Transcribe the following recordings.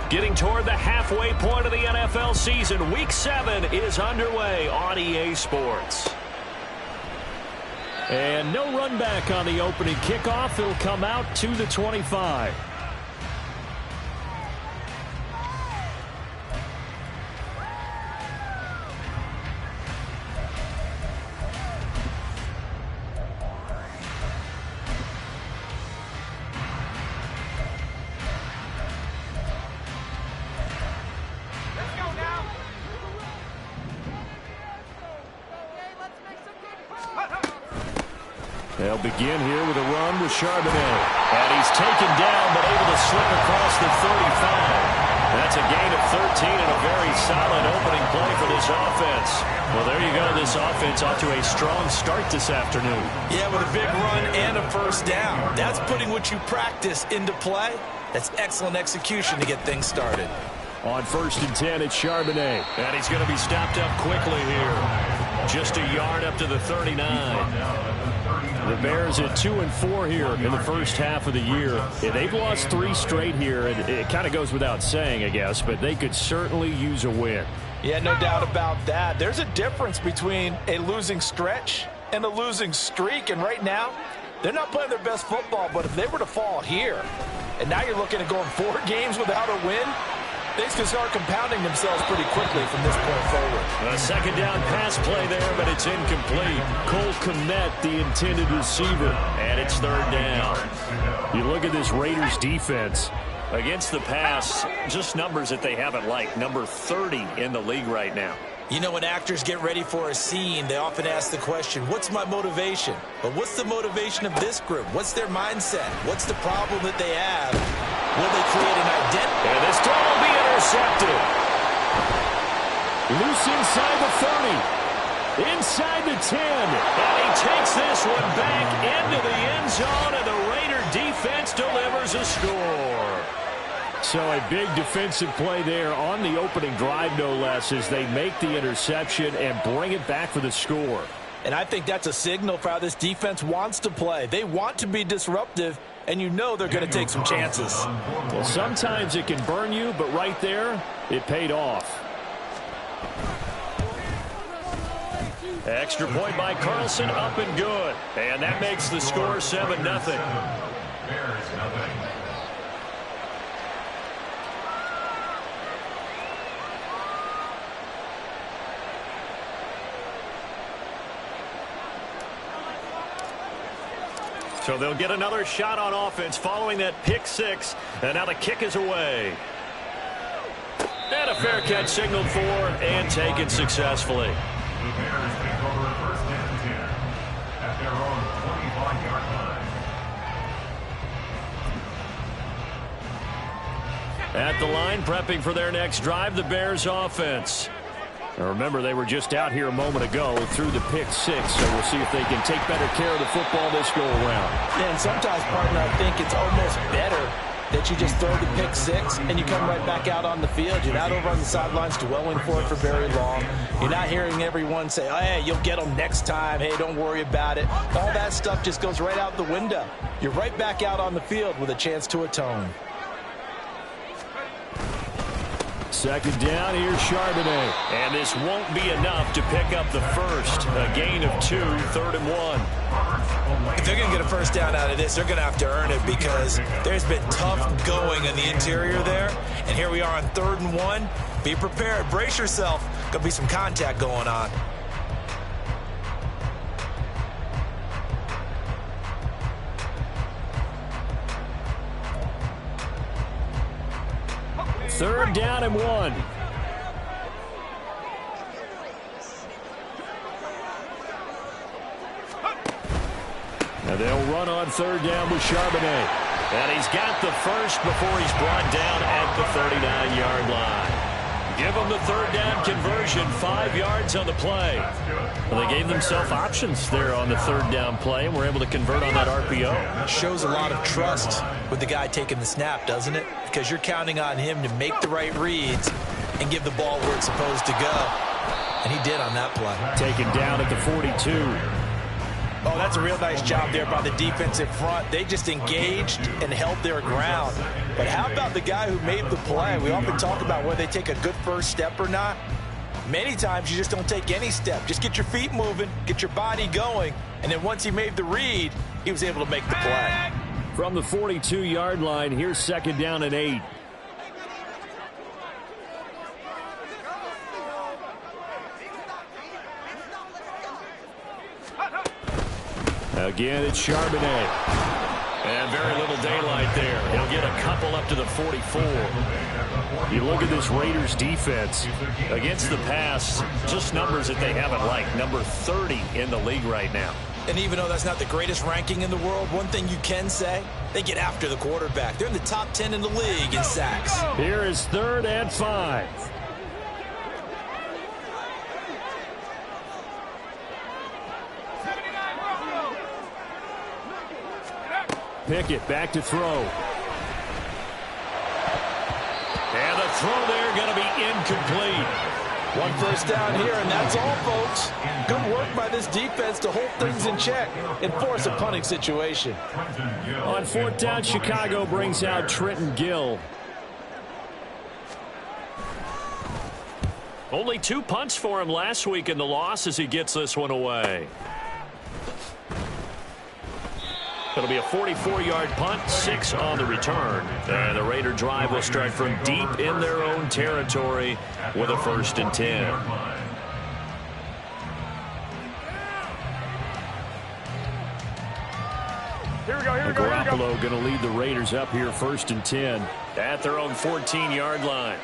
Getting toward the halfway point of the NFL season, Week 7 is underway on EA Sports. And no run back on the opening kickoff. It'll come out to the 25. They'll begin here with a run with Charbonnet. And he's taken down, but able to slip across the 35. That's a gain of 13 and a very solid opening play for this offense. Well, there you go. This offense off to a strong start this afternoon. Yeah, with a big run and a first down. That's putting what you practice into play. That's excellent execution to get things started. On 1st and 10, it's Charbonnet. And he's going to be stopped up quickly here. Just a yard up to the 39. The Bears at 2-4 here in the first half of the year. Yeah, they've lost 3 straight here. It kind of goes without saying, I guess, but they could certainly use a win. Yeah, no doubt about that. There's a difference between a losing stretch and a losing streak, and right now, they're not playing their best football, but if they were to fall here, and now you're looking at going 4 games without a win, things can start compounding themselves pretty quickly from this point forward. A second down pass play there, but it's incomplete. Cole Kmet, the intended receiver, and it's 3rd down. You look at this Raiders defense. Against the pass, just numbers that they haven't liked. Number 30 in the league right now. You know, when actors get ready for a scene, they often ask the question, what's my motivation? But what's the motivation of this group? What's their mindset? What's the problem that they have? Will they create an identity? And this throw will be intercepted. Loose inside the 30. Inside the 10. And he takes this one back into the end zone, and the Raider defense delivers a score. So a big defensive play there on the opening drive, no less, as they make the interception and bring it back for the score. And I think that's a signal for how this defense wants to play. They want to be disruptive, and you know they're going to take some chances. Well, sometimes it can burn you, but right there, it paid off. Extra point by Carlson, up and good. And that makes the score 7-0. So they'll get another shot on offense following that pick 6. And now the kick is away. And a fair catch signaled for and taken successfully. The Bears take over 1st and 10 at their own 25-yard line. At the line, prepping for their next drive, the Bears offense. Now remember, they were just out here a moment ago through the pick 6, so we'll see if they can take better care of the football this go-around. Yeah, and sometimes, partner, I think it's almost better that you just throw the pick 6 and you come right back out on the field. You're not over on the sidelines dwelling for it for very long. You're not hearing everyone say, oh, hey, you'll get them next time. Hey, don't worry about it. All that stuff just goes right out the window. You're right back out on the field with a chance to atone. Second down, here's Charbonnet. And this won't be enough to pick up the first. A gain of 2, 3rd and 1. If they're going to get a first down out of this, they're going to have to earn it because there's been tough going in the interior there. And here we are on 3rd and 1. Be prepared. Brace yourself. Going to be some contact going on. Third down and 1. Now they'll run on 3rd down with Charbonnet. And he's got the first before he's brought down at the 39-yard line. Give them the 3rd down conversion, 5 yards on the play. Well, they gave themselves options there on the 3rd down play, and were able to convert on that RPO. Shows a lot of trust with the guy taking the snap, doesn't it? Because you're counting on him to make the right reads and give the ball where it's supposed to go. And he did on that play. Taken down at the 42. Oh, that's a real nice job there by the defensive front. They just engaged and held their ground. But how about the guy who made the play? We often talk about whether they take a good first step or not. Many times you just don't take any step. Just get your feet moving, get your body going, and then once he made the read, he was able to make the play. From the 42-yard line, here's 2nd down and 8. Again, it's Charbonnet. And very little daylight there. He'll get a couple up to the 44. You look at this Raiders defense against the pass, just numbers that they haven't liked. Number 30 in the league right now. And even though that's not the greatest ranking in the world, one thing you can say, they get after the quarterback. They're in the top 10 in the league in sacks. Here is 3rd and 5. Pickett back to throw. And the throw there going to be incomplete. One first down here, and that's all, folks. Good work by this defense to hold things in check and force a punting situation. On 4th down, Chicago brings out Trenton Gill. Only 2 punts for him last week in the loss as he gets this one away. It'll be a 44-yard punt, 6 on the return. And the Raider drive will start from deep in their own territory with a 1st and 10. Here we go, here we go, here we go. Garoppolo going to lead the Raiders up here 1st and 10 at their own 14-yard line.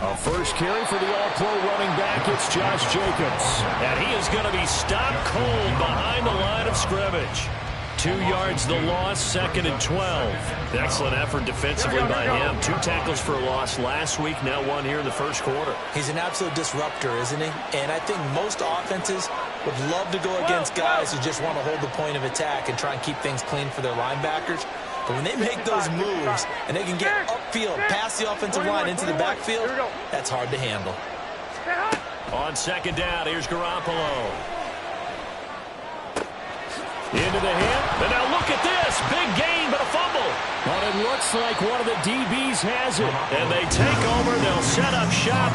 A first carry for the all-pro running back. It's Josh Jacobs. And he is going to be stopped cold behind the line of scrimmage. 2 yards the loss, 2nd and 12. Excellent effort defensively by him. 2 tackles for a loss last week, now 1 here in the first quarter. He's an absolute disruptor, isn't he? And I think most offenses would love to go against guys who just want to hold the point of attack and try and keep things clean for their linebackers. But when they make those moves and they can get upfield, past the offensive line into the backfield, that's hard to handle. On 2nd down, here's Garoppolo. Into the hit. And now look at this. Big gain, but a fumble. But it looks like one of the DBs has it. And they take over. They'll set up shop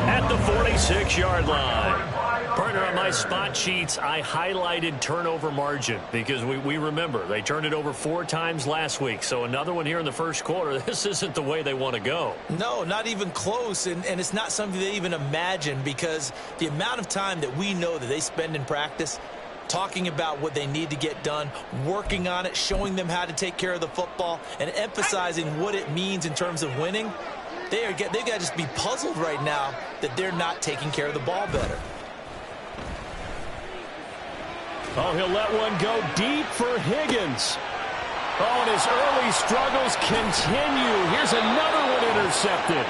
at the 46-yard line. Partner, on my spot sheets, I highlighted turnover margin because we remember they turned it over 4 times last week. So another one here in the first quarter. This isn't the way they want to go. No, not even close. And it's not something they even imagine because the amount of time that we know that they spend in practice talking about what they need to get done, working on it, showing them how to take care of the football, and emphasizing what it means in terms of winning, they've got to just be puzzled right now that they're not taking care of the ball better. Oh, he'll let one go deep for Higgins. Oh, and his early struggles continue. Here's another one intercepted.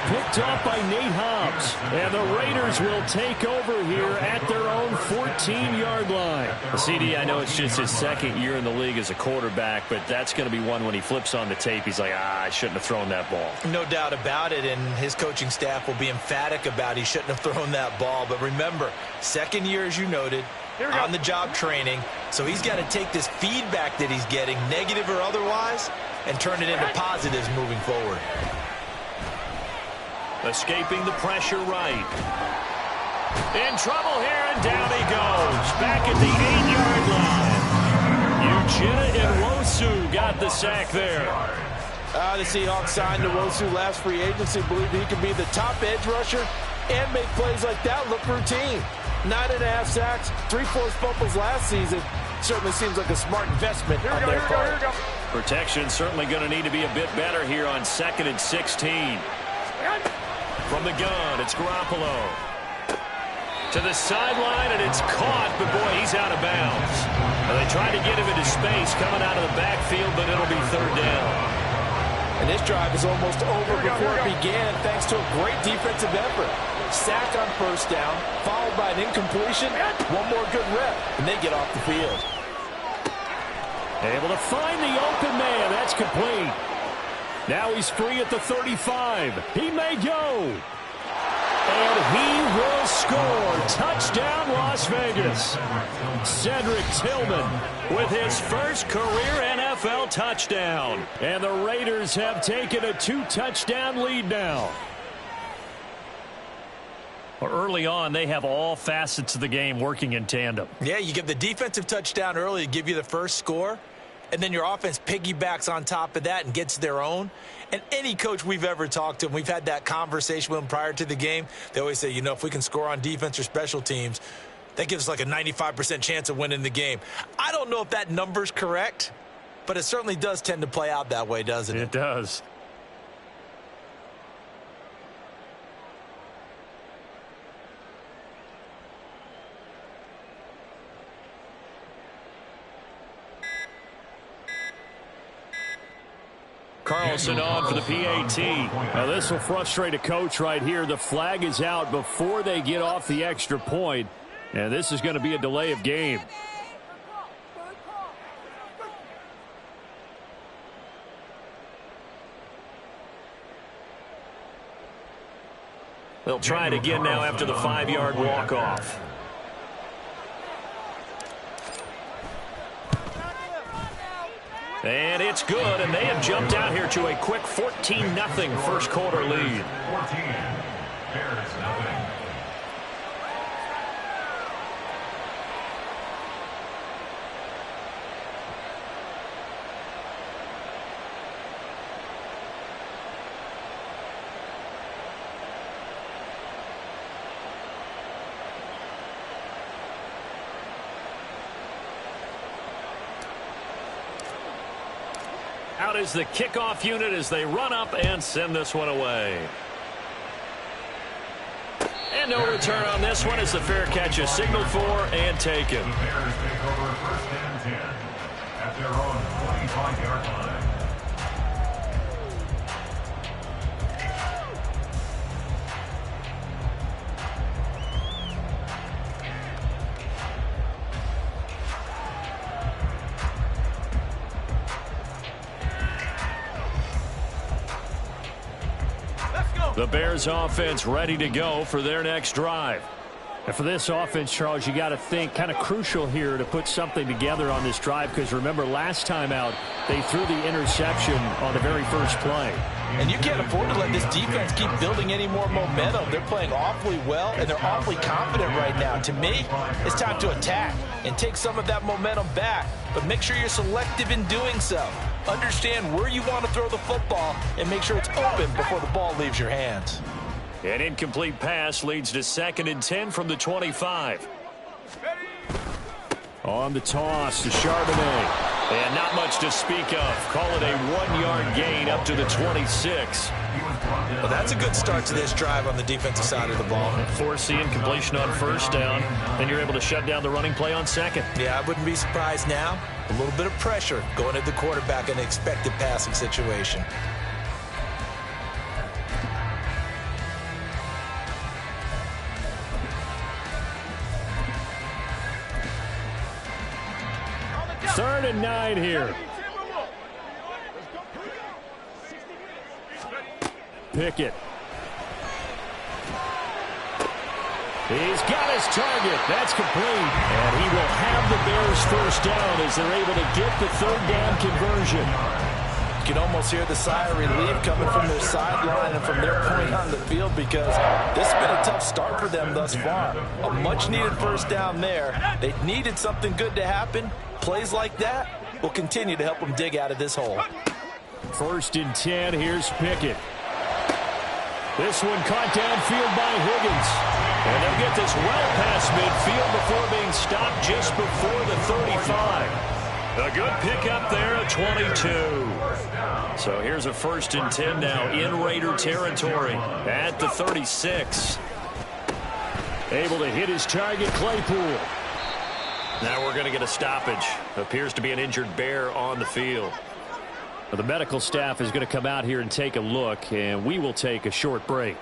Picked off by Nate Hobbs. And the Raiders will take over here at their own 14-yard line. CD, I know it's just his 2nd year in the league as a quarterback, but that's going to be one when he flips on the tape. He's like, I shouldn't have thrown that ball. No doubt about it, and his coaching staff will be emphatic about he shouldn't have thrown that ball. But remember, 2nd year, as you noted, on-the-job training. So he's got to take this feedback that he's getting, negative or otherwise, and turn it into positives moving forward. Escaping the pressure right. In trouble here, and down he goes. Back at the 8-yard line. Uchenna Nwosu got the sack there. The Seahawks signed Nwosu last free agency. Believe he could be the top edge rusher and make plays like that look routine. 9.5 sacks, 3 forced fumbles last season. Certainly seems like a smart investment on their part. Protection certainly going to need to be a bit better here on 2nd and 16. From the gun, it's Garoppolo. To the sideline, and it's caught, but boy, he's out of bounds. And they tried to get him into space coming out of the backfield, but it'll be 3rd down. And this drive is almost over before it began, thanks to a great defensive effort. Sack on 1st down, followed by an incompletion, one more good rep, and they get off the field. Able to find the open man. That's complete. Now he's free at the 35. He may go. And he will score. Touchdown, Las Vegas. Cedric Tillman with his first career NFL touchdown. And the Raiders have taken a 2-touchdown lead now. Early on, they have all facets of the game working in tandem. Yeah, you give the defensive touchdown early to give you the first score, and then your offense piggybacks on top of that and gets their own. And any coach we've ever talked to, and we've had that conversation with them prior to the game, they always say, you know, if we can score on defense or special teams, that gives us like a 95% chance of winning the game. I don't know if that number's correct, but it certainly does tend to play out that way, doesn't it? It does. Carlson on for the PAT. Now this will frustrate a coach right here. The flag is out before they get off the extra point, and this is going to be a delay of game. They'll try it again now after the 5-yard walk-off. And it's good, and they have jumped out here to a quick 14-0 first quarter lead. 14, Bears nothing. Out is the kickoff unit as they run up and send this one away. And no return on this one as the fair catch is signaled for and taken. The Bears take over first and 10 at their own 25-yard line. The Bears offense ready to go for their next drive. And for this offense, Charles, you got to think kind of crucial here to put something together on this drive, because remember last time out they threw the interception on the very first play. And you can't afford to let this defense keep building any more momentum. They're playing awfully well, and they're awfully confident right now. To me, it's time to attack and take some of that momentum back, but make sure you're selective in doing so. Understand where you want to throw the football and make sure it's open before the ball leaves your hands. An incomplete pass leads to 2nd and 10 from the 25. On the toss to Charbonnet. And not much to speak of. Call it a 1-yard gain up to the 26. Well, that's a good start to this drive on the defensive side of the ball. Forcing completion on first down. Then you're able to shut down the running play on second. Yeah, I wouldn't be surprised now. A little bit of pressure going at the quarterback in an expected passing situation. Third and 9 here. Pickett. He's got his target. That's complete. And he will have the Bears first down as they're able to get the third down conversion. You can almost hear the sigh of relief coming from their sideline and from their point on the field, because this has been a tough start for them thus far. A much-needed first down there. They needed something good to happen. Plays like that will continue to help them dig out of this hole. 1st and 10. Here's Pickett. This one caught downfield by Higgins. And they'll get this well past midfield before being stopped just before the 35. A good pickup there at 22. So here's a 1st and 10 now in Raider territory at the 36. Able to hit his target, Claypool. Now we're going to get a stoppage. Appears to be an injured Bear on the field. Well, the medical staff is going to come out here and take a look, and we will take a short break.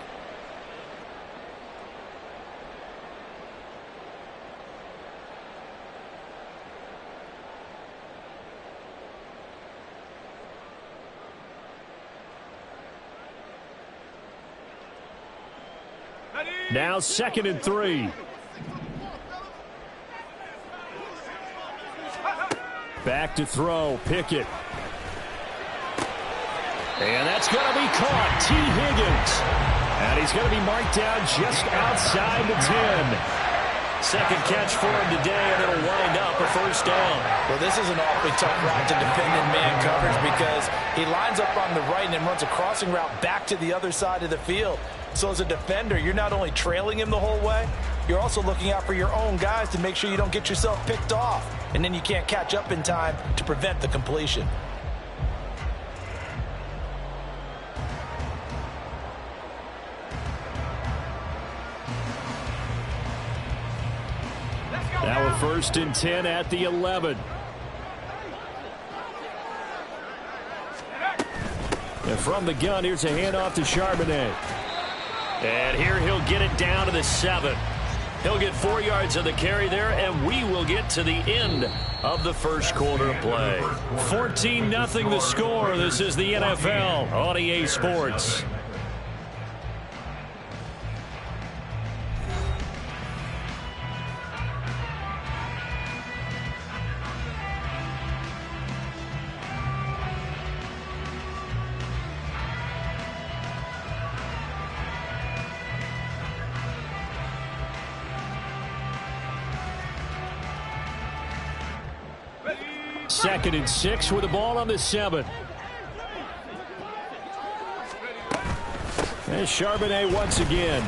Now 2nd and 3. Back to throw. Pickett. And that's going to be caught. T. Higgins. And he's going to be marked down just outside the 10. Second catch for him today, and it'll wind up a first down. Well, this is an awfully tough route to defend in man coverage because he lines up on the right and then runs a crossing route back to the other side of the field. So as a defender, you're not only trailing him the whole way, you're also looking out for your own guys to make sure you don't get yourself picked off. And then you can't catch up in time to prevent the completion. Now a 1st and 10 at the 11. And from the gun, here's a handoff to Charbonnet. And here he'll get it down to the 7. He'll get 4 yards of the carry there, and we will get to the end of the first quarter of play. 14-0 the score. This is the NFL on EA Sports. Second and 6 with the ball on the 7. And Charbonnet once again.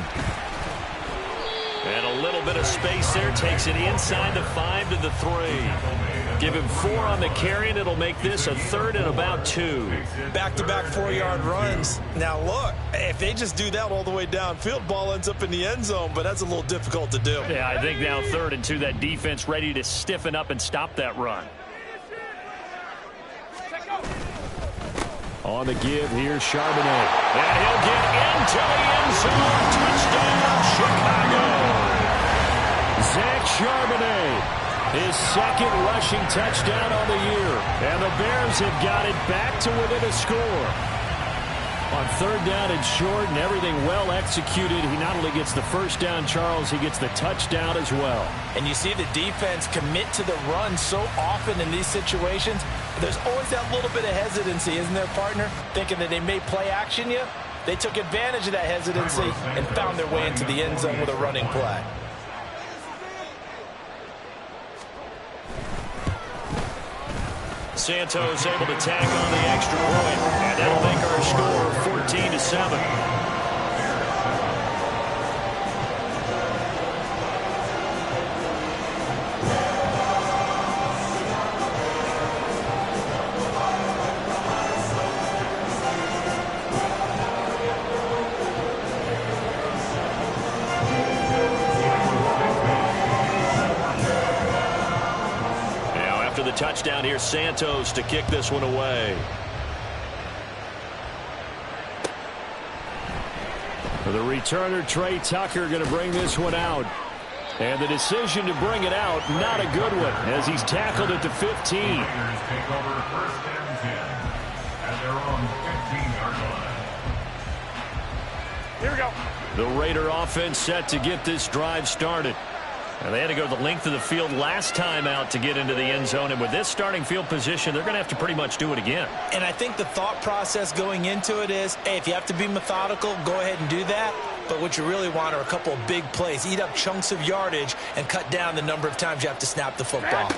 And a little bit of space there. Takes it inside the 5 to the 3. Give him 4 on the carry, and it'll make this a 3rd and about 2. Back-to-back 4-yard runs. Now, look, if they just do that all the way downfield, ball ends up in the end zone, but that's a little difficult to do. Yeah, I think now 3rd and 2, that defense ready to stiffen up and stop that run. On the give, here's Charbonnet. And he'll get into the end zone. Touchdown, Chicago. Zach Charbonnet, his 2nd rushing touchdown on the year. And the Bears have got it back to within a score. On 3rd down and short and everything well executed, he not only gets the first down, Charles, he gets the touchdown as well. And you see the defense commit to the run so often in these situations. There's always that little bit of hesitancy, isn't there, partner? Thinking that they may play action you. They took advantage of that hesitancy and found their way into the end zone with a running play. Santos able to tack on the extra point, and that'll make our score 14-7. Touchdown here, Santos to kick this one away. The returner, Trey Tucker, going to bring this one out. And the decision to bring it out, not a good one, as he's tackled at the 15. Take over 1st and 10 at their own 15-yard line. Here we go. The Raider offense set to get this drive started. And they had to go the length of the field last time out to get into the end zone. And with this starting field position, they're going to have to pretty much do it again. And I think the thought process going into it is, hey, if you have to be methodical, go ahead and do that. But what you really want are a couple of big plays. Eat up chunks of yardage and cut down the number of times you have to snap the football.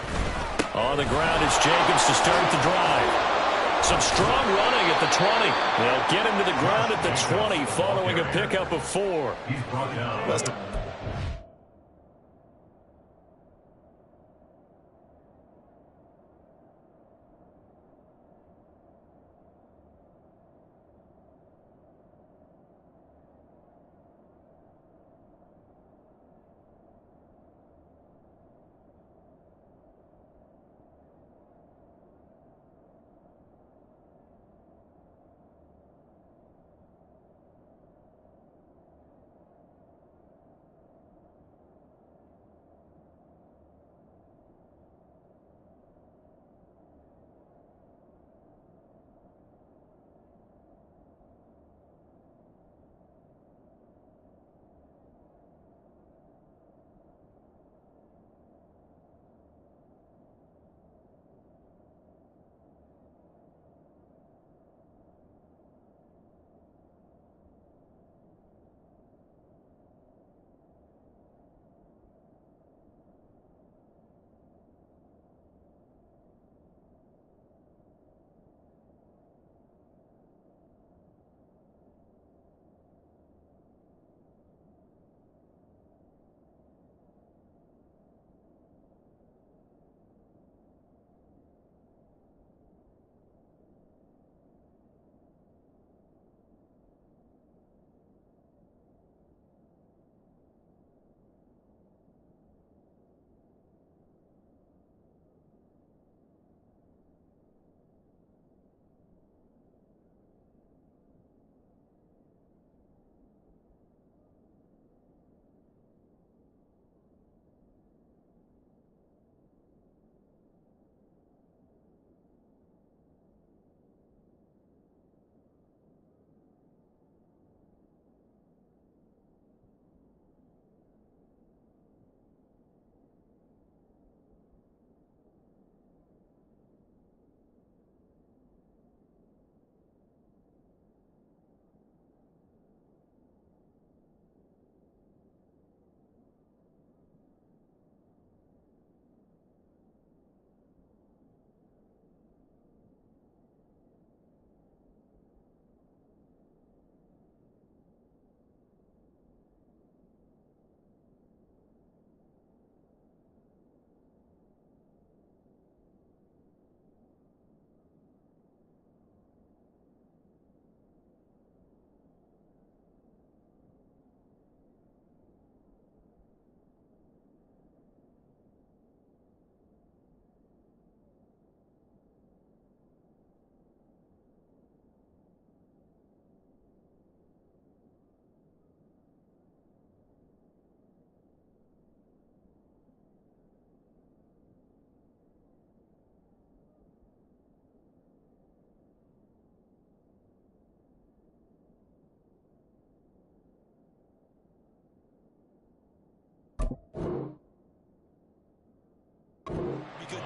On the ground is Jacobs to start the drive. Some strong running at the 20. They'll get him to the ground at the 20 following a pickup of 4. He's brought down.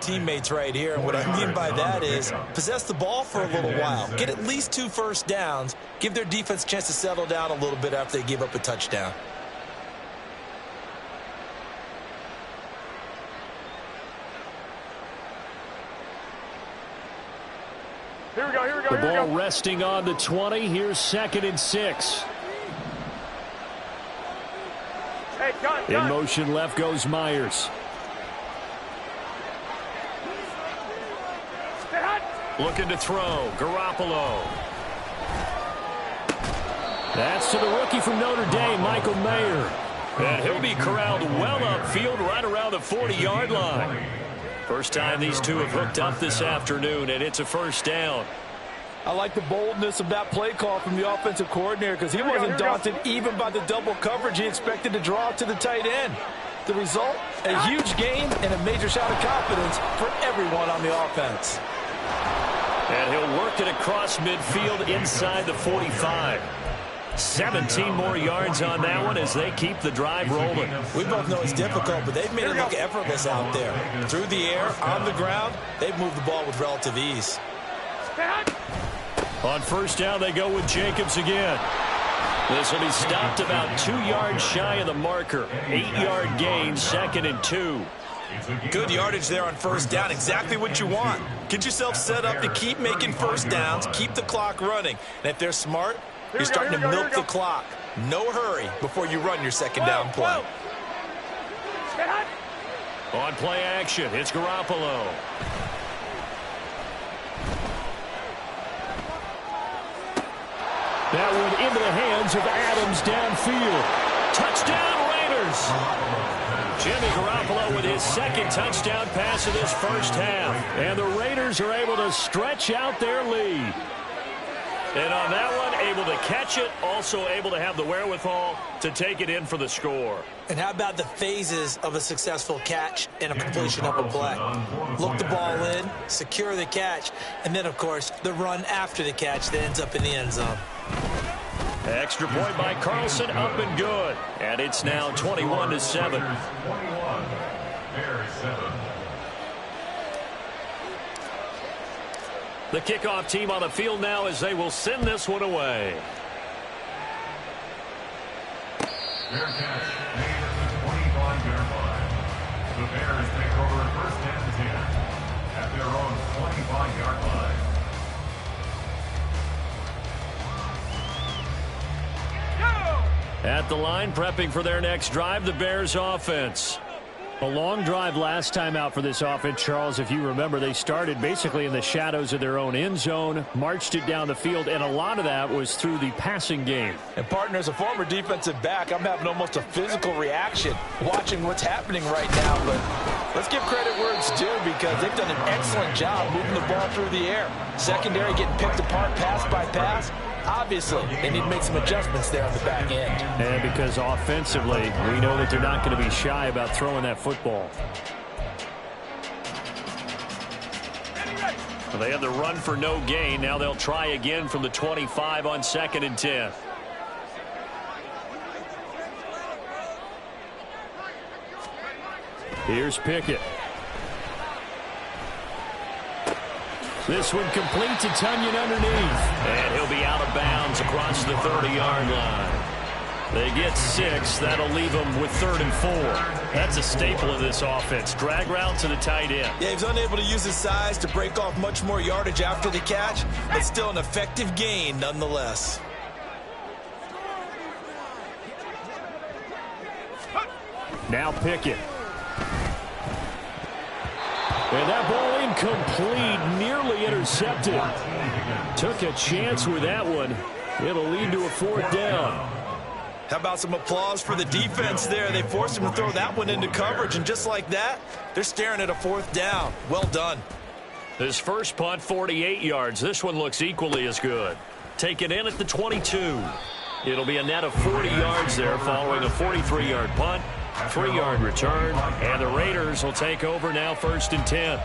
teammates right here. And what I mean by that is possess the ball for a little while. Get at least 2 first downs. Give their defense a chance to settle down a little bit after they give up a touchdown. Here we go. The ball resting on the 20. Here's 2nd and 6. Hey, gun. In motion left goes Myers. Looking to throw. Garoppolo. That's to the rookie from Notre Dame, Michael Mayer. And he'll be corralled well upfield right around the 40-yard line. First time these two have hooked up this afternoon, and it's a first down. I like the boldness of that play call from the offensive coordinator because he wasn't daunted even by the double coverage he expected to draw to the tight end. The result, a huge gain and a major shot of confidence for everyone on the offense. And he'll work it across midfield inside the 45. 17 more yards on that one as they keep the drive rolling. We both know it's difficult, but they've made it look effortless out there. Through the air, on the ground, they've moved the ball with relative ease. On first down, they go with Jacobs again. This will be stopped about 2 yards shy of the marker. 8-yard gain, 2nd and 2. Good yardage there on first down. Exactly what you want. Get yourself set up to keep making first downs, keep the clock running. And if they're smart, you're starting to milk the clock. No hurry before you run your second down play. On play action, it's Garoppolo. That one into the hands of Adams downfield. Touchdown, Raiders! Jimmy Garoppolo with his 2nd touchdown pass of this first half. And the Raiders are able to stretch out their lead. And on that one, able to catch it, also able to have the wherewithal to take it in for the score. And how about the phases of a successful catch and a completion of a play? Look the ball in, secure the catch, and then, of course, the run after the catch that ends up in the end zone. Extra point by Carlson, up and good. And it's now 21-7. 21. Bears 7. The kickoff team on the field now as they will send this one away. Fair catch made at the 25-yard line. The Bears take over first and 10 at their own 25-yard line. At the line, prepping for their next drive, the Bears offense. A long drive last time out for this offense, Charles. If you remember, they started basically in the shadows of their own end zone, marched it down the field, and a lot of that was through the passing game. And, partner, as a former defensive back, I'm having almost a physical reaction watching what's happening right now. But let's give credit where it's due because they've done an excellent job moving the ball through the air. Secondary getting picked apart pass by pass. Obviously, they need to make some adjustments there on the back end. And because offensively, we know that they're not going to be shy about throwing that football. Well, they had the run for no gain. Now they'll try again from the 25 on 2nd and 10. Here's Pickett. This one complete to Tunyon underneath. And he'll be out of bounds across the 30-yard line. They get 6. That'll leave them with 3rd and 4. That's a staple of this offense. Drag route to the tight end. Yeah, he's unable to use his size to break off much more yardage after the catch, but still an effective gain nonetheless. Now Pickett. And that ball incomplete, nearly intercepted. Took a chance with that one. It'll lead to a 4th down. How about some applause for the defense there? They forced him to throw that one into coverage, and just like that, they're staring at a 4th down. Well done. His first punt, 48 yards. This one looks equally as good. Taken in at the 22. It'll be a net of 40 yards there following a 43-yard punt. 3-yard return, and the Raiders will take over now 1st and 10.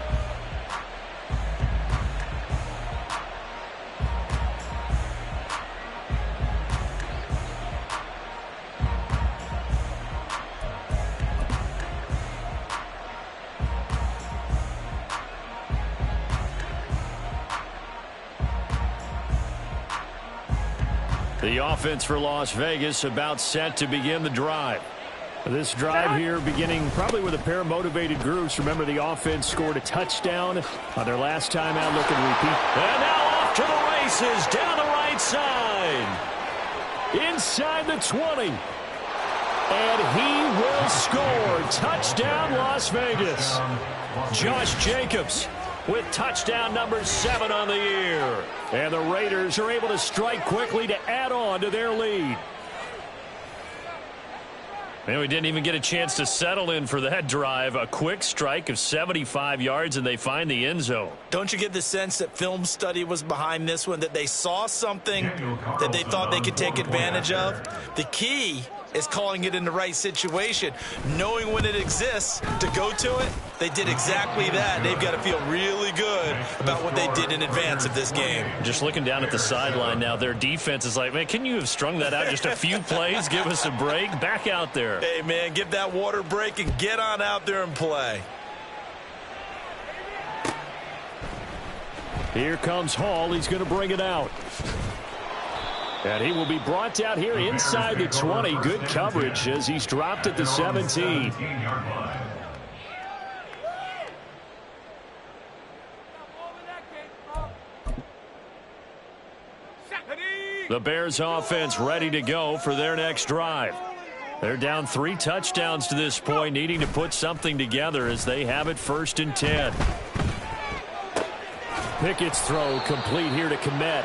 The offense for Las Vegas about set to begin the drive. This drive here beginning probably with a pair of motivated groups. Remember, the offense scored a touchdown on their last time out. Look and repeat. And now off to the races down the right side. Inside the 20. And he will score. Touchdown, Las Vegas. Josh Jacobs with touchdown number 7 on the year. And the Raiders are able to strike quickly to add on to their lead. Man, we didn't even get a chance to settle in for that drive. A quick strike of 75 yards, and they find the end zone. Don't you get the sense that film study was behind this one, that they saw something that they thought they could take advantage of? The key is calling it in the right situation, knowing when it exists to go to it. They did exactly that. They've got to feel really good about what they did in advance of this game. Just looking down at the sideline now, their defense is like, man, can you have strung that out just a few plays? Give us a break. Back out there. Hey, man, give that water break and get on out there and play. Here comes Hall. He's going to bring it out. And he will be brought out here inside the 20. Good coverage as he's dropped at the 17. The Bears offense ready to go for their next drive. They're down 3 touchdowns to this point, needing to put something together as they have it 1st and 10. Pickett's throw complete here to Kmet.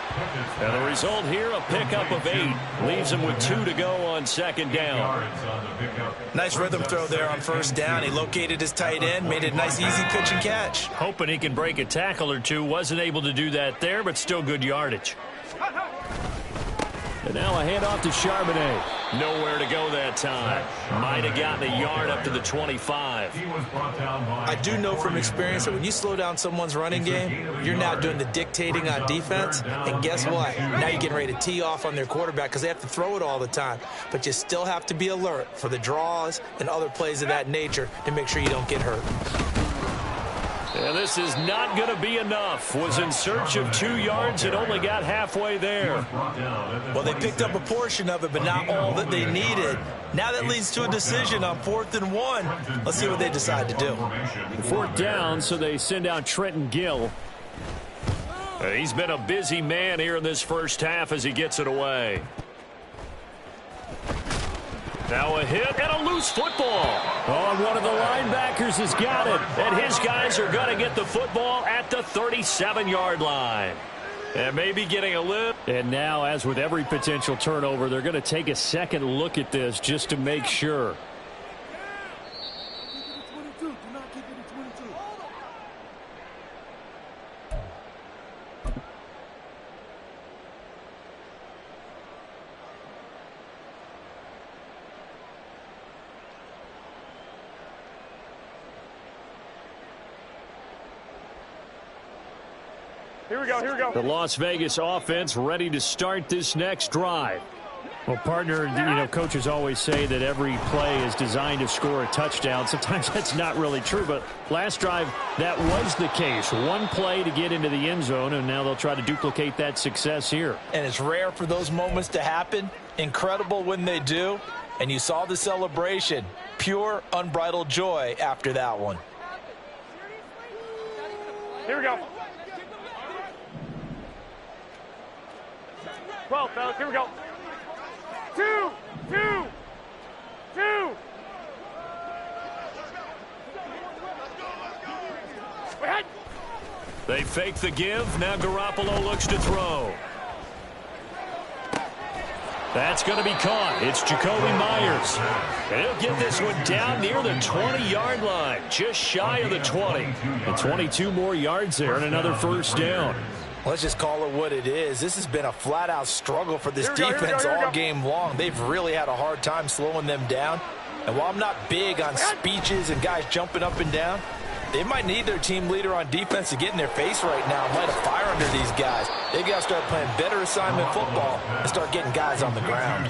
And the result here, a pickup of 8. Leaves him with 2 to go on 2nd down. Nice rhythm throw there on 1st down. He located his tight end, made it a nice, easy pitch and catch. Hoping he can break a tackle or two. Wasn't able to do that there, but still good yardage. And now a handoff to Charbonnet. Nowhere to go that time. Might have gotten a yard up to the 25. I do know from experience that when you slow down someone's running game, you're now doing the dictating on defense. And guess what? Now you're getting ready to tee off on their quarterback because they have to throw it all the time. But you still have to be alert for the draws and other plays of that nature to make sure you don't get hurt. And this is not going to be enough. Was in search of 2 yards and only got halfway there. Well, they picked up a portion of it, but not all that they needed. Now that leads to a decision on 4th and 1. Let's see what they decide to do. 4th down, so they send out Trenton Gill. He's been a busy man here in this first half as he gets it away. Now a hit and a loose football. Oh, one of the linebackers has got it. And his guys are going to get the football at the 37-yard line. And maybe getting a lift. And now, as with every potential turnover, they're going to take a second look at this just to make sure. Here we go, here we go. The Las Vegas offense ready to start this next drive. Well, partner, you know, coaches always say that every play is designed to score a touchdown. Sometimes that's not really true, but last drive, that was the case. One play to get into the end zone, and now they'll try to duplicate that success here. And it's rare for those moments to happen. Incredible when they do. And you saw the celebration. Pure, unbridled joy after that one. Here we go. 12, fellas, here we go. 2, 2, 2. Wait. They fake the give. Now Garoppolo looks to throw. That's going to be caught. It's Jacoby Myers. And he'll get this one down near the 20-yard line, just shy of the 20. And 22 more yards there and another 1st down. Let's just call it what it is. This has been a flat-out struggle for this defense all game long. They've really had a hard time slowing them down. And while I'm not big on speeches and guys jumping up and down, They might need their team leader on defense to get in their face right now and light a fire under these guys. They've got to start playing better assignment football and start getting guys on the ground.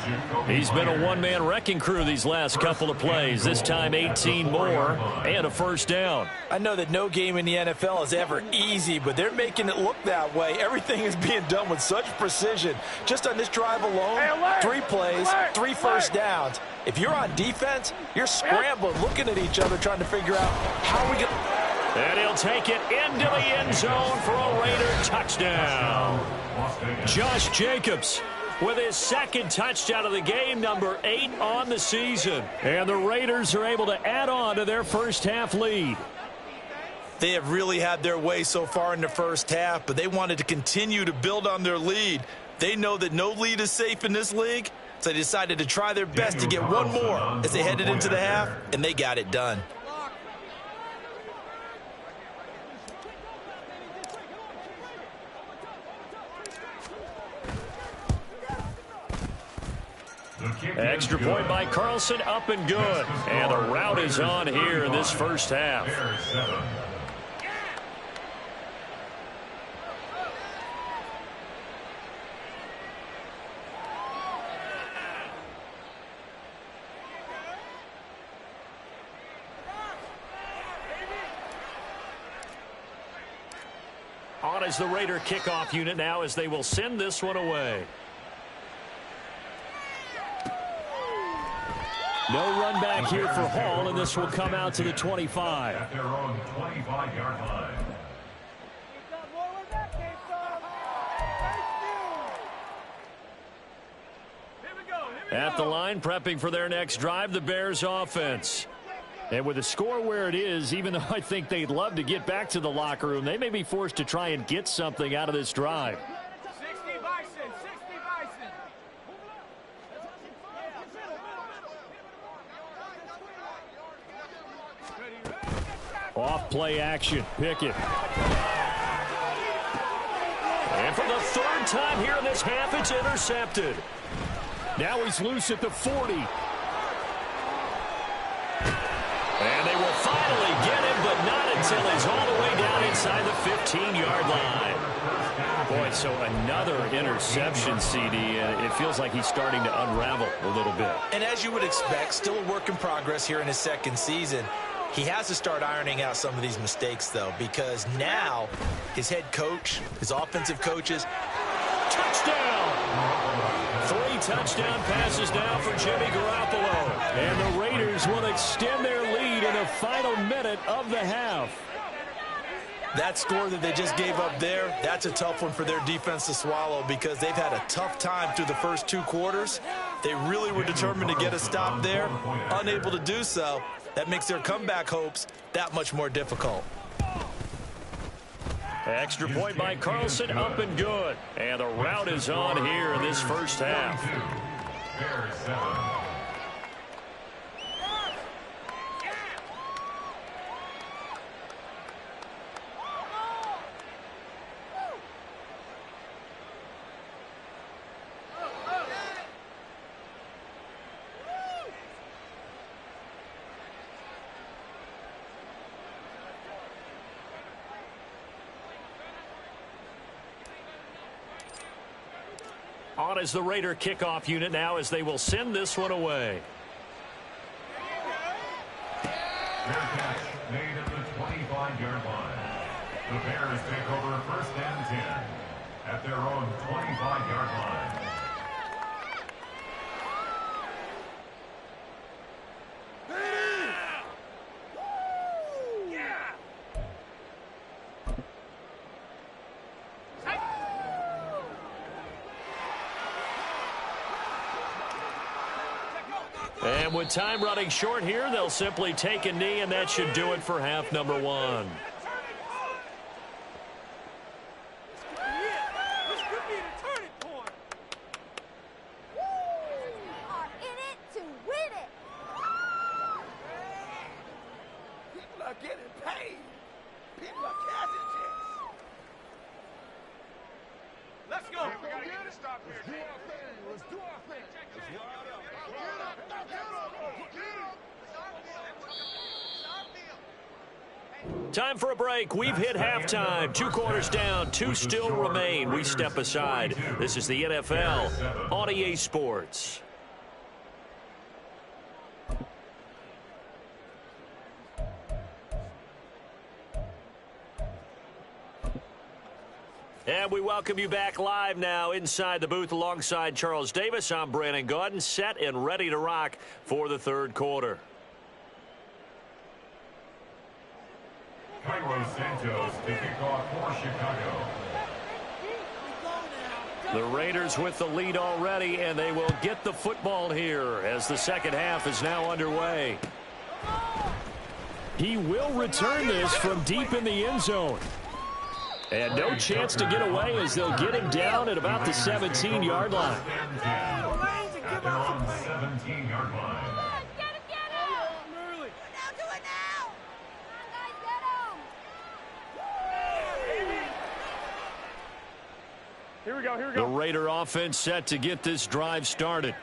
He's been a one-man wrecking crew these last couple of plays. This time 18 more and a first down. I know that no game in the NFL is ever easy, but they're making it look that way. Everything is being done with such precision. Just on this drive alone, 3 plays, 3 first downs. If you're on defense, you're scrambling, looking at each other, trying to figure out how we get. And he'll take it into the end zone for a Raider touchdown. Josh Jacobs with his second touchdown of the game, number 8 on the season. And the Raiders are able to add on to their first half lead. They have really had their way so far in the first half, but they wanted to continue to build on their lead. They know that no lead is safe in this league, so they decided to try their best to get one more as they headed into the half, and they got it done. Extra point by Carlson, up and good. And the route is on here in this first half. On is the Raider kickoff unit now as they will send this one away. No run back here for Hall, and this will come out to the 25. At their own 25-yard line. At the line, prepping for their next drive, the Bears offense. And with the score where it is, even though I think they'd love to get back to the locker room, they may be forced to try and get something out of this drive. 60 Bison, 60 Bison. Off play action, Pickett. And for the 3rd time here in this half, it's intercepted. Now he's loose at the 40. And they will finally get him, but not until he's all the way down inside the 15-yard line. Boy, so another interception, CD, and it feels like he's starting to unravel a little bit. And as you would expect, still a work in progress here in his second season. He has to start ironing out some of these mistakes, though, because now his head coach, his offensive coaches. Touchdown! 3 touchdown passes now for Jimmy Garoppolo. And the Raiders will extend their lead in the final minute of the half. That score that they just gave up there, that's a tough one for their defense to swallow because they've had a tough time through the first 2 quarters. They really were determined to get a stop there, unable to do so. That makes their comeback hopes that much more difficult. Extra point by Carlson, up and good. And the route is on here in this first half. Bears 7. On is the Raider kickoff unit now as they will send this one away. Fair catch made at the 25-yard line. The Bears take over 1st and 10 at their own 25-yard line. And with time running short here, they'll simply take a knee, and that should do it for half number 1. Let's go. We gotta get it. Stop here. Let's do our thing. Get up. Time for a break. We've hit halftime. 2 quarters down, 2 still remain. We step aside. This is the NFL on EA Sports. And we welcome you back live now inside the booth alongside Charles Davis. I'm Brandon Gaudin, set and ready to rock for the third quarter. Cairo Santos to kick off for Chicago. The Raiders with the lead already, and they will get the football here as the second half is now underway. He will return this from deep in the end zone. And no chance to get away as they'll get him down at about the 17-yard line. At their own 17-yard line. Here we go, here we The go. Raider offense set to get this drive started.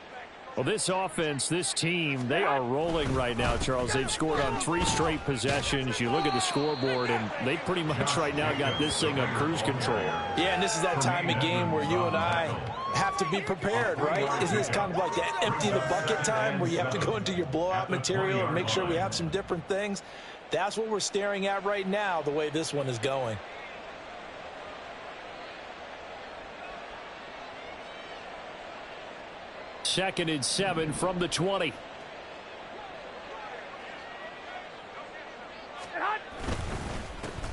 Well, this offense, this team, they are rolling right now, Charles. They've scored on 3 straight possessions. You look at the scoreboard, and they pretty much right now got this thing on cruise control. Yeah, and this is that time of game where you and I have to be prepared, right? Isn't this kind of like that empty the bucket time where you have to go into your blowout material and make sure we have some different things? That's what we're staring at right now, the way this one is going. Second and 7 from the 20.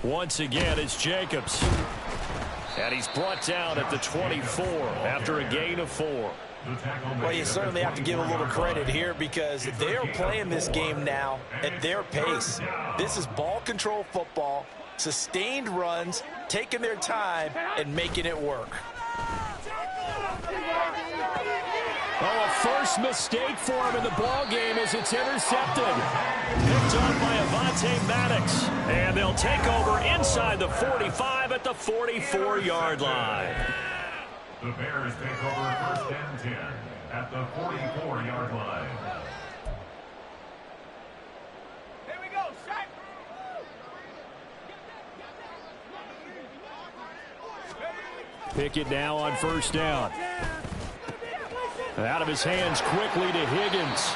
Once again, it's Jacobs. And he's brought down at the 24 after a gain of 4. Well, you certainly have to give a little credit here because they are playing this game now at their pace. This is ball control football, sustained runs, taking their time, and making it work. Oh, a first mistake for him in the ball game as it's intercepted. Picked up by Avonte Maddox. And they'll take over inside the 45 at the 44-yard line. The Bears take over first and 10 at the 44-yard line. Here we go, Shaq. Pickett now on first down. Out of his hands quickly to Higgins.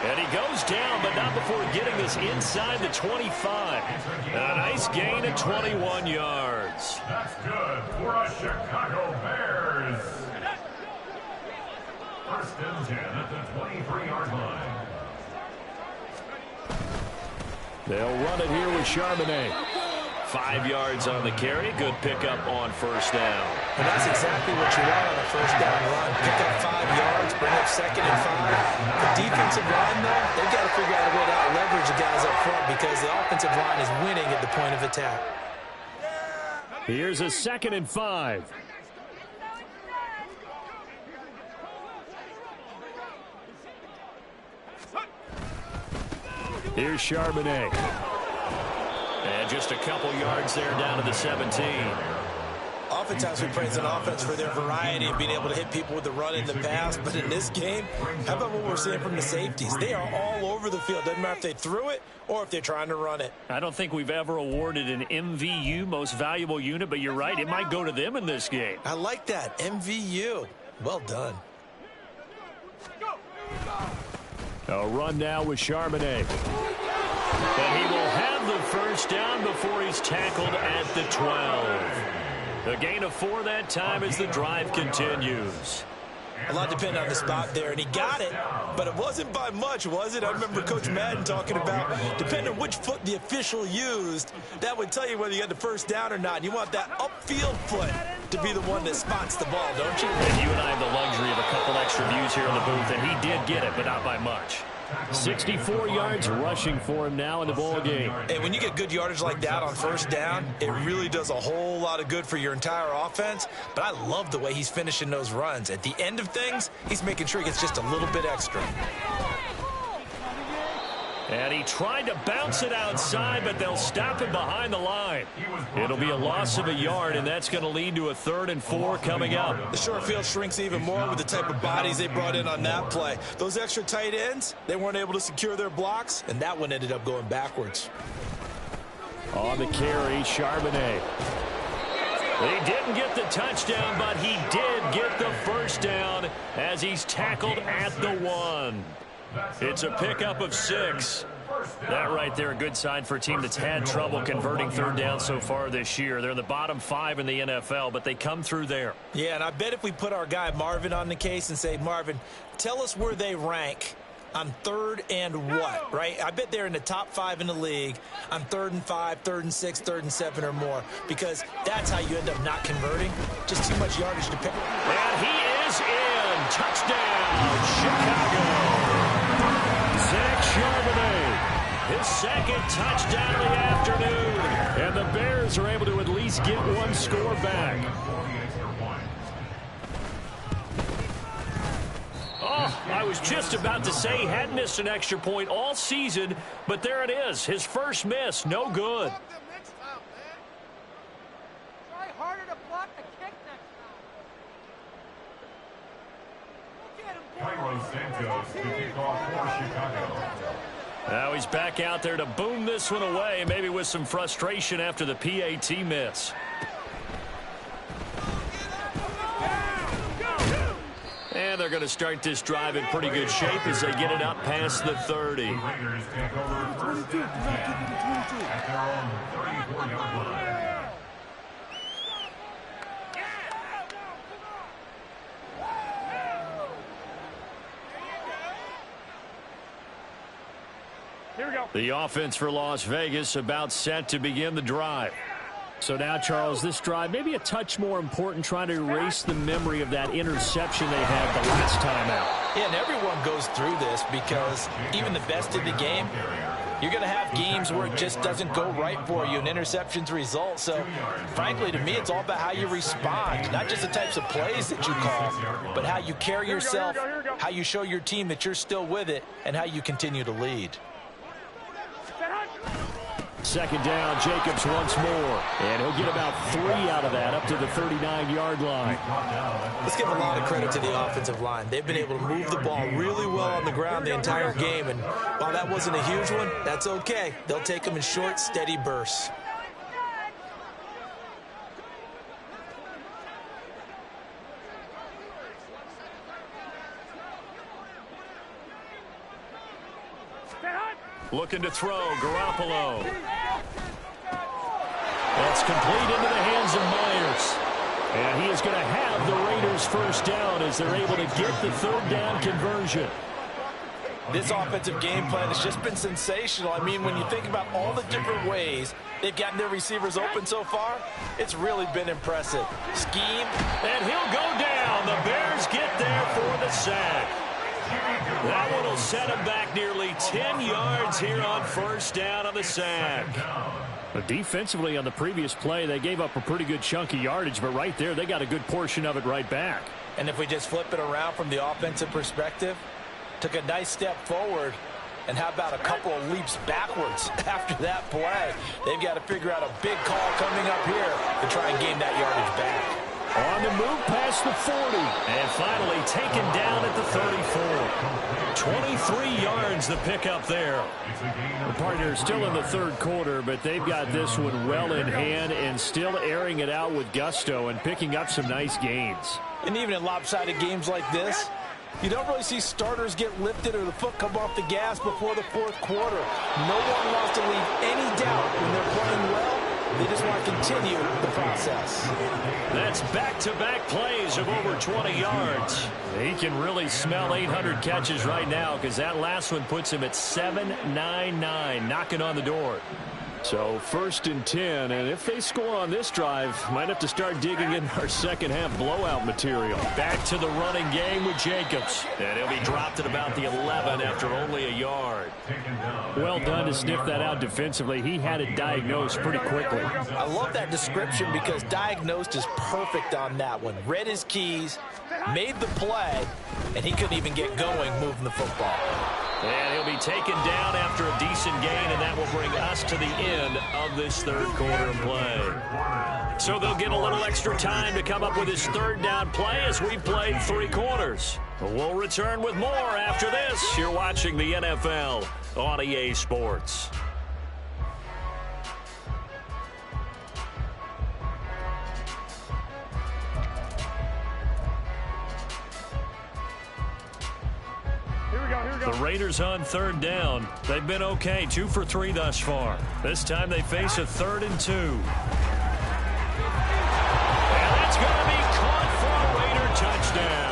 And he goes down, but not before getting this inside the 25. A nice gain of 21 yards. That's good for a Chicago Bears. First and 10 at the 23-yard line. They'll run it here with Charbonnet. 5 yards on the carry. Good pickup on first down. And that's exactly what you want on a first down run. Pick up 5 yards, bring up second and 5. The defensive line, though, they've got to figure out a way to out-leverage the guys up front because the offensive line is winning at the point of attack. Here's a 2nd and 5. Here's Charbonnet. And just a couple yards there down to the 17. Oftentimes we praise an offense for their variety and being able to hit people with the run in the pass. But in this game, how about what we're seeing from the safeties? They are all over the field. Doesn't matter if they threw it or if they're trying to run it. I don't think we've ever awarded an MVU, most valuable unit, but you're right. It might go to them in this game. I like that. MVU. Well done. A run now with Charbonnet. And he will have the first down before he's tackled at the 12. A gain of 4 that time as the drive continues. A lot depended on the spot there, and he got it, but it wasn't by much, was it? I remember Coach Madden talking about, depending on which foot the official used, that would tell you whether you got the first down or not. You want that upfield foot to be the one that spots the ball, don't you? And you and I have the luxury of a couple extra views here in the booth, and he did get it, but not by much. 64 yards rushing for him now in the ball game. And when you get good yardage like that on first down, it really does a whole lot of good for your entire offense. But I love the way he's finishing those runs. At the end of things, he's making sure he gets just a little bit extra. And he tried to bounce it outside, but they'll stop him behind the line. It'll be a loss of a yard, and that's going to lead to a 3rd and 4 coming up. The short field shrinks even more with the type of bodies they brought in on that play. Those extra tight ends, they weren't able to secure their blocks, and that one ended up going backwards. On the carry, Charbonnet. He didn't get the touchdown, but he did get the first down as he's tackled at the 1. It's a pickup of 6. That right there, a good sign for a team that's had trouble converting third down so far this year. They're in the bottom 5 in the NFL, but they come through there. Yeah, and I bet if we put our guy Marvin on the case and say, Marvin, tell us where they rank on 3rd and what, right? I bet they're in the top 5 in the league on 3rd and 5, 3rd and 6, 3rd and 7 or more, because that's how you end up not converting. Just too much yardage to pick. And he is in. Touchdown, Chicago. Zach Charbonnet, his 2nd touchdown of the afternoon. And the Bears are able to at least get one score back. Oh, I was just about to say he hadn't missed an extra point all season, but there it is. His first miss, no good. Try harder to block the kick next time. Cairo Santos to kick off for Chicago. Now he's back out there to boom this one away, maybe with some frustration after the PAT miss. And they're going to start this drive in pretty good shape as they get it up past the 30. The Raiders take over first and 10 at their own 34-yard line. Here we go. The offense for Las Vegas about set to begin the drive. So now, Charles, this drive maybe a touch more important, trying to erase the memory of that interception they had the last time out. Yeah, and everyone goes through this because even the best in the game, you're going to have games where it just doesn't go right for you and interceptions result. So, frankly, to me, it's all about how you respond, not just the types of plays that you call, but how you carry yourself, how you show your team that you're still with it, and how you continue to lead. 2nd down, Jacobs once more. And he'll get about 3 out of that up to the 39-yard line. Let's give a lot of credit to the offensive line. They've been able to move the ball really well on the ground the entire game. And while that wasn't a huge one, that's okay. They'll take them in short, steady bursts. Looking to throw, Garoppolo. That's complete into the hands of Myers. And he is going to have the Raiders first down as they're able to get the 3rd down conversion. This offensive game plan has just been sensational. I mean, when you think about all the different ways they've gotten their receivers open so far, it's really been impressive. Scheme. And he'll go down. The Bears get there for the sack. That one will set him back nearly 10 yards here on first down on the sack. But defensively on the previous play, they gave up a pretty good chunk of yardage, but right there, they got a good portion of it right back. And if we just flip it around from the offensive perspective, took a nice step forward, and how about a couple of leaps backwards after that play? They've got to figure out a big call coming up here to try and gain that yardage back. On the move past the 40. And finally taken down at the 34. 23 yards the pickup there. The partner is still in the 3rd quarter, but they've got this one well in hand and still airing it out with gusto and picking up some nice gains. And even in lopsided games like this, you don't really see starters get lifted or the foot come off the gas before the 4th quarter. No one wants to leave any doubt when they're playing well. They just want to continue the process. That's back-to-back plays of over 20 yards. He can really smell 800 catches right now because that last one puts him at 799, knocking on the door. So 1st and 10, and if they score on this drive, might have to start digging in our second half blowout material. Back to the running game with Jacobs. And he'll be dropped at about the 11 after only a yard. Well done to sniff that out defensively. He had it diagnosed pretty quickly. I love that description because diagnosed is perfect on that one. Read his keys, made the play, and he couldn't even get going moving the football. And he'll be taken down after a decent gain, and that will bring us to the end of this 3rd quarter of play. So they'll get a little extra time to come up with his 3rd down play as we played 3 quarters. We'll return with more after this. You're watching the NFL on EA Sports. The Raiders on third down. They've been okay, 2 for 3 thus far. This time they face a 3rd and 2. And that's going to be caught for a Raider touchdown.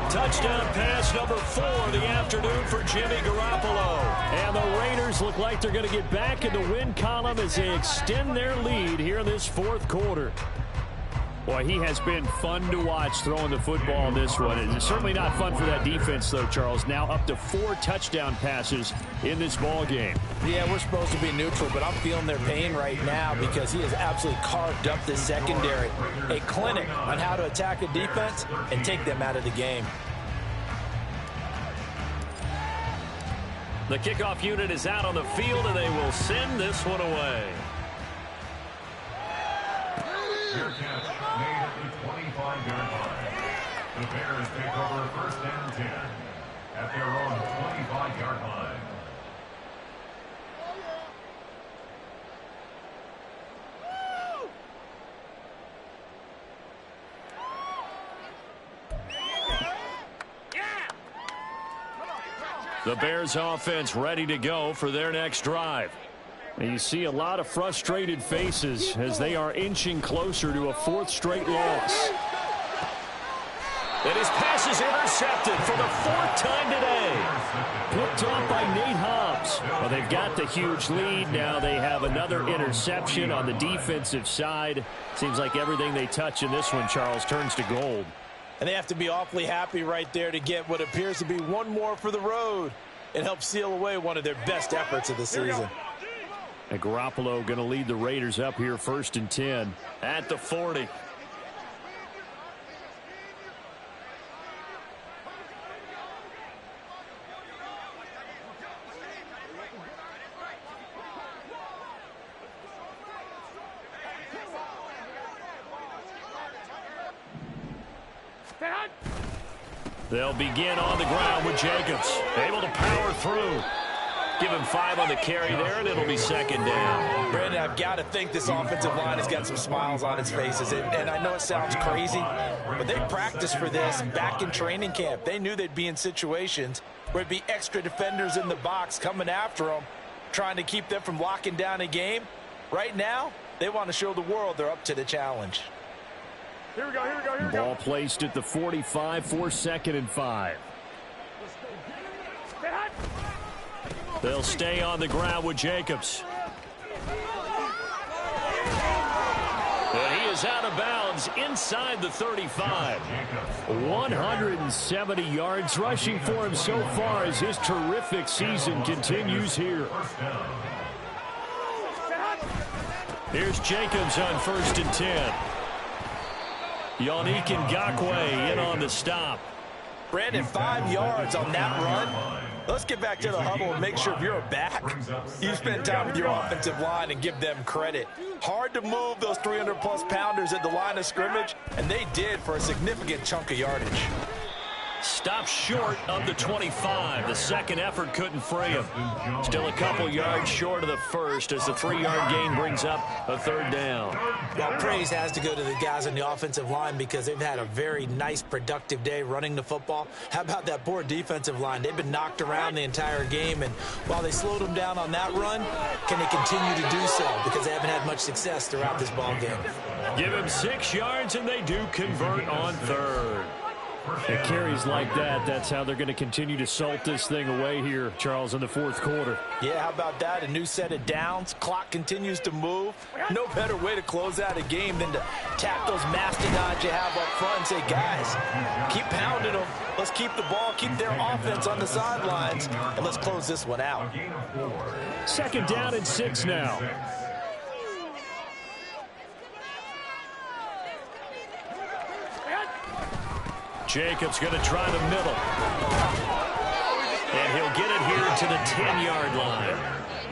Touchdown pass number 4 of the afternoon for Jimmy Garoppolo. And the Raiders look like they're going to get back in the win column as they extend their lead here in this 4th quarter. Boy, he has been fun to watch throwing the football in this one. It's certainly not fun for that defense, though, Charles. Now up to 4 touchdown passes in this ball game. Yeah, we're supposed to be neutral, but I'm feeling their pain right now because he has absolutely carved up the secondary. A clinic on how to attack a defense and take them out of the game. The kickoff unit is out on the field, and they will send this one away. Fair catch made at the 25-yard line. The Bears take over 1st and 10 at their own 25-yard line. The Bears offense ready to go for their next drive. And you see a lot of frustrated faces as they are inching closer to a 4th straight loss. And his pass is intercepted for the 4th time today. Picked off by Nate Hobbs. Well, they've got the huge lead. Now they have another interception on the defensive side. Seems like everything they touch in this one, Charles, turns to gold. And they have to be awfully happy right there to get what appears to be one more for the road. It helps seal away one of their best efforts of the season. And Garoppolo going to lead the Raiders up here 1st and 10 at the 40. They'll begin on the ground with Jacobs. Able to power through. Give him 5 on the carry there, and it'll be 2nd down. Brandon, I've got to think this offensive line has got some smiles on its faces. And I know it sounds crazy, but they practiced for this back in training camp. They knew they'd be in situations where it'd be extra defenders in the box coming after them, trying to keep them from locking down a game. Right now, they want to show the world they're up to the challenge. Here we go, here we go, here we go. Ball placed at the 45 for 2nd and 5. They'll stay on the ground with Jacobs. And he is out of bounds inside the 35. 170 yards rushing for him so far as his terrific season continues here. Here's Jacobs on 1st and 10. Yannick Ngakoue in on the stop. Brandon, 5 yards on that run. Let's get back to the huddle and make sure if you're a back, you spend time with your offensive line and give them credit. Hard to move those 300-plus pounders at the line of scrimmage, and they did for a significant chunk of yardage. Stopped short of the 25. The second effort couldn't free him. Still a couple yards short of the first as the 3-yard gain brings up a 3rd down. Well, praise has to go to the guys on the offensive line because they've had a very nice, productive day running the football. How about that poor defensive line? They've been knocked around the entire game, and while they slowed them down on that run, can they continue to do so? Because they haven't had much success throughout this ball game. Give him 6 yards, and they do convert on 3rd. It carries like that. That's how they're going to continue to salt this thing away here, Charles, in the 4th quarter. Yeah, how about that? A new set of downs. Clock continues to move. No better way to close out a game than to tap those mastodons you have up front and say, guys, keep pounding them. Let's keep the ball, keep their offense on the sidelines, and let's close this one out. 2nd down and 6 now. Jacobs going to try the middle. And he'll get it here to the 10-yard line.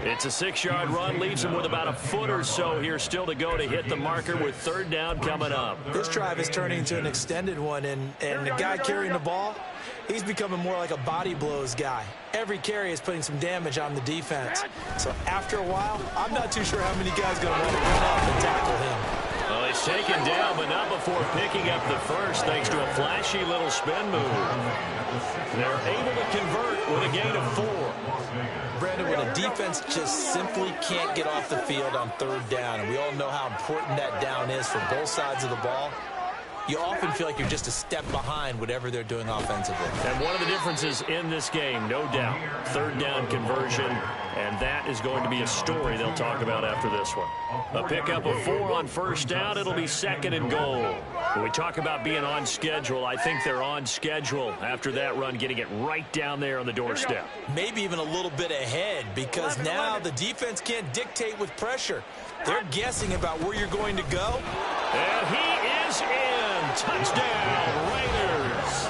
It's a 6-yard run, leaves him with about a foot or so here still to go to hit the marker with 3rd down coming up. This drive is turning into an extended one, and the guy carrying the ball, he's becoming more like a body blows guy. Every carry is putting some damage on the defense. So after a while, I'm not too sure how many guys are going to want to run up and tackle him. Well, they It's taken down, but not before picking up the first, thanks to a flashy little spin move. They're able to convert with a gain of 4. Brandon, when a defense just simply can't get off the field on third down, and we all know how important that down is for both sides of the ball, you often feel like you're just a step behind whatever they're doing offensively. And one of the differences in this game, no doubt, third down conversion, and that is going to be a story they'll talk about after this one. A pickup of 4 on first down, it'll be 2nd and goal. When we talk about being on schedule, I think they're on schedule after that run, getting it right down there on the doorstep. Maybe even a little bit ahead, because now the defense can't dictate with pressure. They're guessing about where you're going to go. And he is in. Touchdown, Raiders.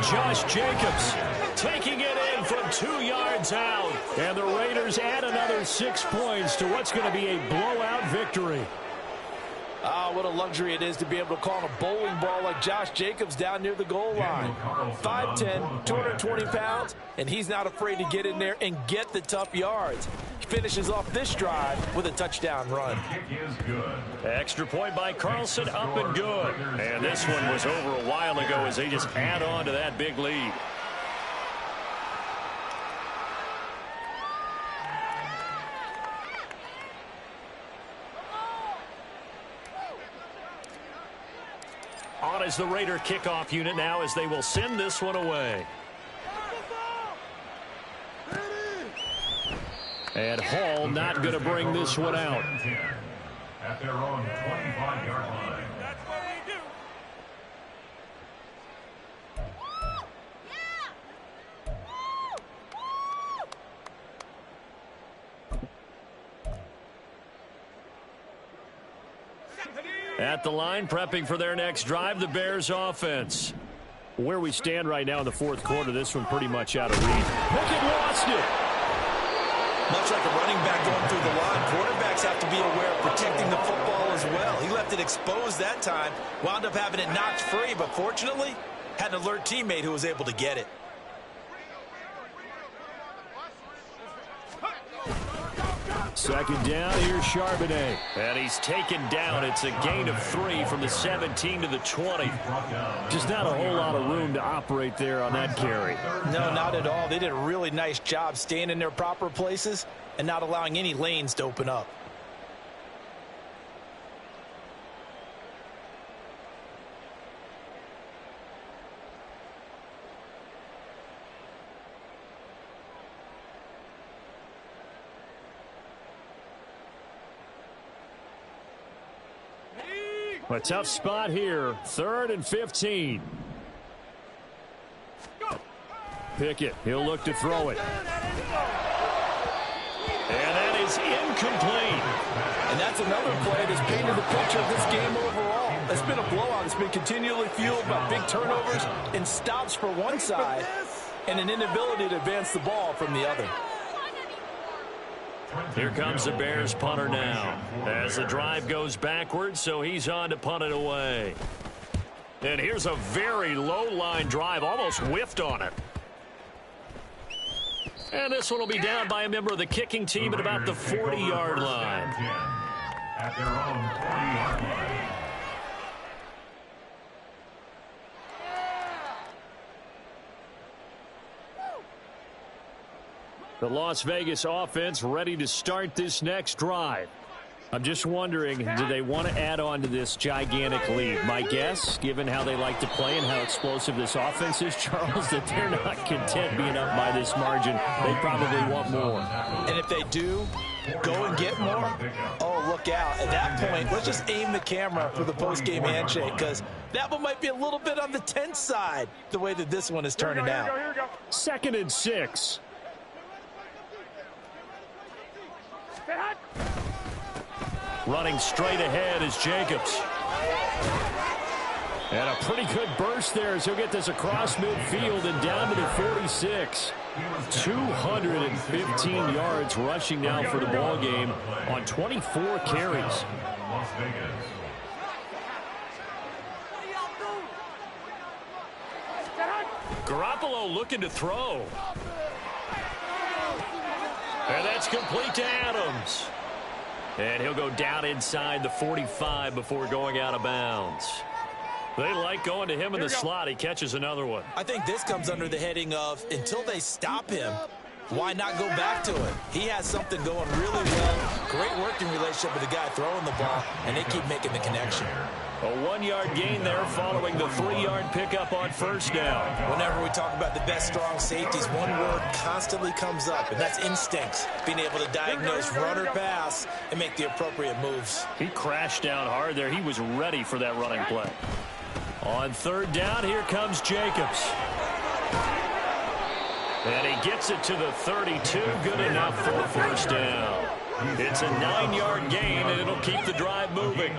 Josh Jacobs taking it in from 2 yards out. And the Raiders add another 6 points to what's going to be a blowout victory. Ah, what a luxury it is to be able to call a bowling ball like Josh Jacobs down near the goal line. 5'10", 220 pounds, and he's not afraid to get in there and get the tough yards. He finishes off this drive with a touchdown run. Extra point by Carlson, up and good. And this one was over a while ago as they just add on to that big lead. On is the Raider kickoff unit now as they will send this one away. And Hall not going to bring this one out. At their own 25-yard line. That's what we do. At the line, prepping for their next drive, the Bears offense. Where we stand right now in the fourth quarter, this one pretty much out of reach. Pickett lost it. Much like a running back going through the line, quarterbacks have to be aware of protecting the football as well. He left it exposed that time, wound up having it knocked free, but fortunately, had an alert teammate who was able to get it. Second down, here's Charbonnet. And he's taken down. It's a gain of 3 from the 17 to the 20. Just not a whole lot of room to operate there on that carry. No, not at all. They did a really nice job staying in their proper places and not allowing any lanes to open up. A tough spot here. 3rd and 15. Pickett, he'll look to throw it. And that is incomplete. And that's another play that's painted the picture of this game overall. It's been a blowout. It's been continually fueled by big turnovers and stops for one side and an inability to advance the ball from the other. Here comes the Bears punter now as the drive goes backwards, so he's on to punt it away. And here's a very low line drive, almost whiffed on it. And this one will be down by a member of the kicking team at about the 40-yard line. At their own 40-yard line. The Las Vegas offense ready to start this next drive. I'm just wondering, do they want to add on to this gigantic lead? My guess, given how they like to play and how explosive this offense is, Charles, that they're not content being up by this margin. They probably want more. And if they do go and get more, oh, look out. At that point, let's just aim the camera for the post-game handshake, because that one might be a little bit on the tense side, the way that this one is turning out. 2nd and 6. Running straight ahead is Jacobs. And a pretty good burst there as he'll get this across midfield and down to the 46. 215 yards rushing now for the ball game on 24 carries. Garoppolo looking to throw. And that's complete to Adams. And he'll go down inside the 45 before going out of bounds. They like going to him in the slot. He catches another one. I think this comes under the heading of until they stop him, why not go back to it? He has something going really well. Great working relationship with the guy throwing the ball, and they keep making the connection. A 1-yard gain there following the 3-yard pickup on first down. Whenever we talk about the best strong safeties, one word constantly comes up, and that's instinct. Being able to diagnose run or pass and make the appropriate moves. He crashed down hard there. He was ready for that running play. On third down, here comes Jacobs. And he gets it to the 32. Good enough for a first down. It's a 9-yard gain, and it'll keep the drive moving.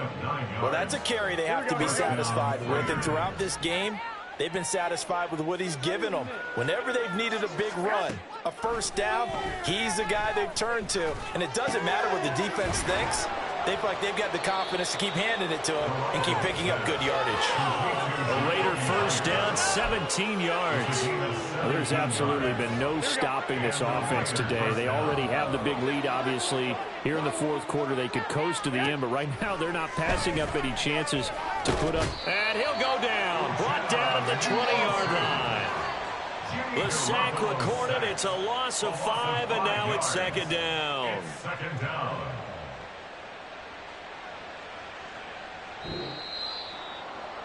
Well, that's a carry they have to be satisfied with. And throughout this game, they've been satisfied with what he's given them. Whenever they've needed a big run, a first down, he's the guy they've turned to. And it doesn't matter what the defense thinks. They feel like they've got the confidence to keep handing it to him and keep picking up good yardage. A Raider first down, 17 yards. Well, there's absolutely been no stopping this offense today. They already have the big lead, obviously. Here in the fourth quarter, they could coast to the end, but right now they're not passing up any chances to put up. And he'll go down, brought down at the 20-yard line. The sack recorded. It's a loss of 5, and now it's second down. Second down.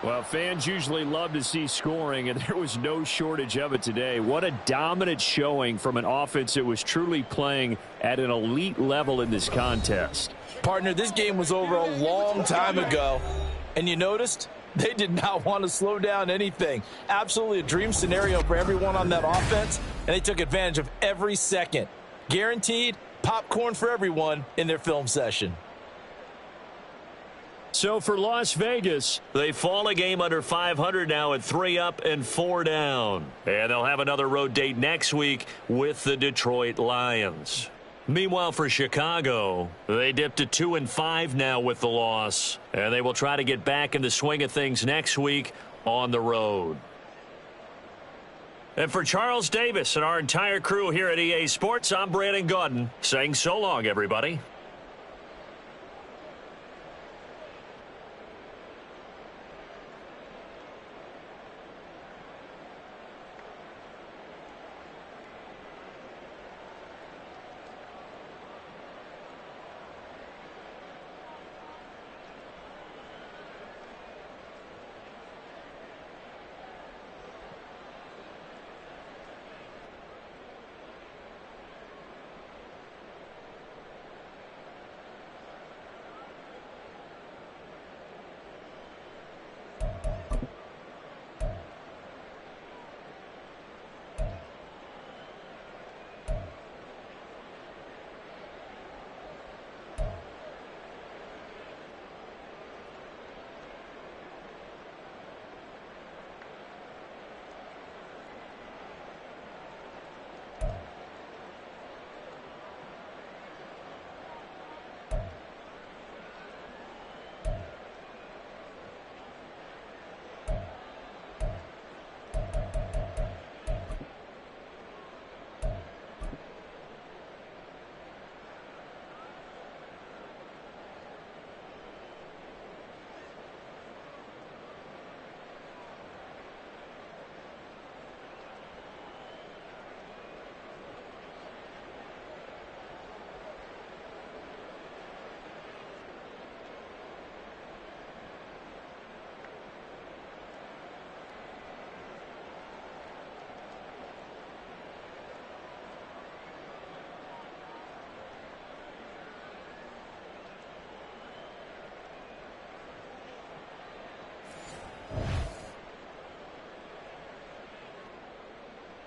Well, fans usually love to see scoring, and there was no shortage of it today. What a dominant showing from an offense that was truly playing at an elite level in this contest. Partner, this game was over a long time ago, and you noticed they did not want to slow down anything. Absolutely a dream scenario for everyone on that offense, and they took advantage of every second. Guaranteed popcorn for everyone in their film session. So for Las Vegas, they fall a game under 500 now at 3 up and 4 down. And they'll have another road date next week with the Detroit Lions. Meanwhile, for Chicago, they dipped to 2-5 now with the loss. And they will try to get back in the swing of things next week on the road. And for Charles Davis and our entire crew here at EA Sports, I'm Brandon Gaudin saying so long, everybody.